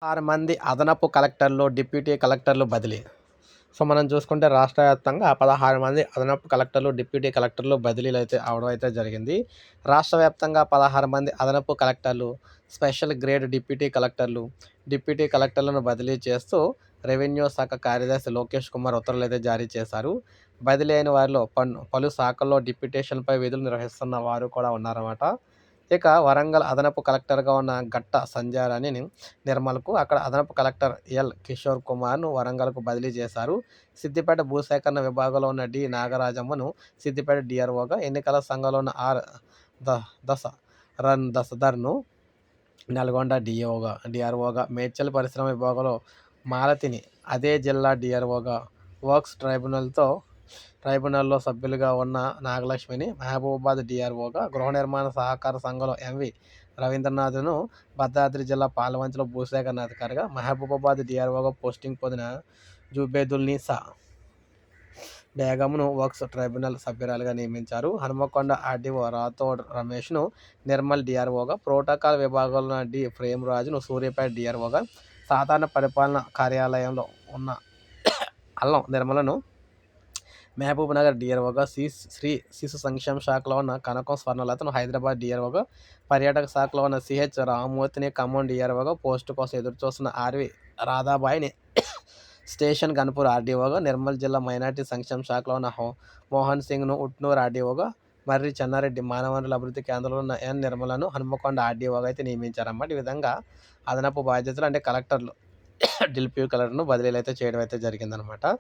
6 మంది అదనపు కలెక్టర్లు, డిప్యూటీ కలెక్టర్లు బదిలీ. సో, మనం చూసుకుంటే రాష్ట్ర వ్యాప్తంగా 16 మంది అదనపు కలెక్టర్లు, డిప్యూటీ కలెక్టర్లు బదిలీలైతే అవడం అయితే జరిగింది. రాష్ట్ర వ్యాప్తంగా 16 మంది అదనపు కలెక్టర్లు, స్పెషల్ గ్రేడ్ డిప్యూటీ కలెక్టర్లను బదిలీ చేస్తూ రెవెన్యూ శాఖ కార్యదర్శి లోకేష్ కుమార్ ఉత్తర్వులైతే జారీ చేశారు. బదిలీ అయిన వారిలో పలు శాఖల్లో డిప్యూటేషన్‌పై విధులు నిర్వహిస్తున్న వారు కూడా ఉన్నారన్నమాట. ఇక వరంగల్ అదనపు కలెక్టర్‌గా ఉన్న గట్టా సంధ్యారాణిని నిర్మల్‌కు, అక్కడ అదనపు కలెక్టర్ ఎల్. కిషోర్ కుమార్‌ను వరంగల్‌కు బదిలీ చేశారు. సిద్దిపేట భూసేకరణ విభాగంలో ఉన్న డి. నాగరాజమ్మను సిద్దిపేట డీఆర్ఓగా, ఎన్నికల సంఘంలో ఉన్న ఆర్. దశరథ్‌ను నల్గొండ డీఆర్ఓగా, మేడ్చల్ పరిశ్రమ విభాగంలో మాలతిని అదే జిల్లా డీఆర్ఓగా, వర్క్స్ ట్రైబ్యునల్లో సభ్యులుగా ఉన్న నాగలక్ష్మిని మహబూబాబాద్ డీఆర్ఓగా, గృహ నిర్మాణ సహకార సంఘంలో ఎంవి రవీంద్రనాథ్‌ను భద్రాద్రి జిల్లా పాల్వంచలో భూసేకరణ అధికారిగా, మహబూబాబాద్ డీఆర్ఓగా పోస్టింగ్ పొందిన జుబేదుల్నిసా బేగంను వర్క్స్ ట్రైబ్యునల్ సభ్యురాలిగా నియమించారు. హనుమకొండ ఆర్డీఓ రాథోడ్ రమేష్‌ను నిర్మల్ డీఆర్ఓగా, ప్రోటోకాల్ విభాగంలో డి. ప్రేమ్‌రాజును సూర్యాపేట డీఆర్ఓగా, సాధారణ పరిపాలన కార్యాలయంలో ఉన్న అల్లం నిర్మలను మహబూబ్‌నగర్ డీఆర్ఓగా, శ్రీ శిశు సంక్షేమ శాఖలో ఉన్న కనకం స్వర్ణలతను హైదరాబాద్ డీఆర్ఓగా, పర్యాటక శాఖలో ఉన్న సిహెచ్ రామ్మూర్తిని ఖమ్మం డీఆర్ఓగా, పోస్టు కోసం ఎదురుచూస్తున్న ఆర్‌వి రాధాబాయిని స్టేషన్ గన్పూర్ ఆర్డీఓగా, నిర్మల్ జిల్లా మైనార్టీ సంక్షేమ శాఖలో ఉన్న మోహన్ సింగ్‌ను ఉట్నూరు ఆర్డీఓగా, మర్రి చెన్నారెడ్డి మానవ వనరుల అభివృద్ధి కేంద్రంలో ఉన్న ఎన్. నిర్మలను హన్మకొండ ఆర్డీఓగా అయితే నియమించారన్నమాట. ఈ విధంగా అదనపు బాధ్యతలు అంటే కలెక్టర్లు, డిప్యూటీ కలెక్టర్‌ను బదిలీలు అయితే చేయడం అయితే జరిగిందనమాట.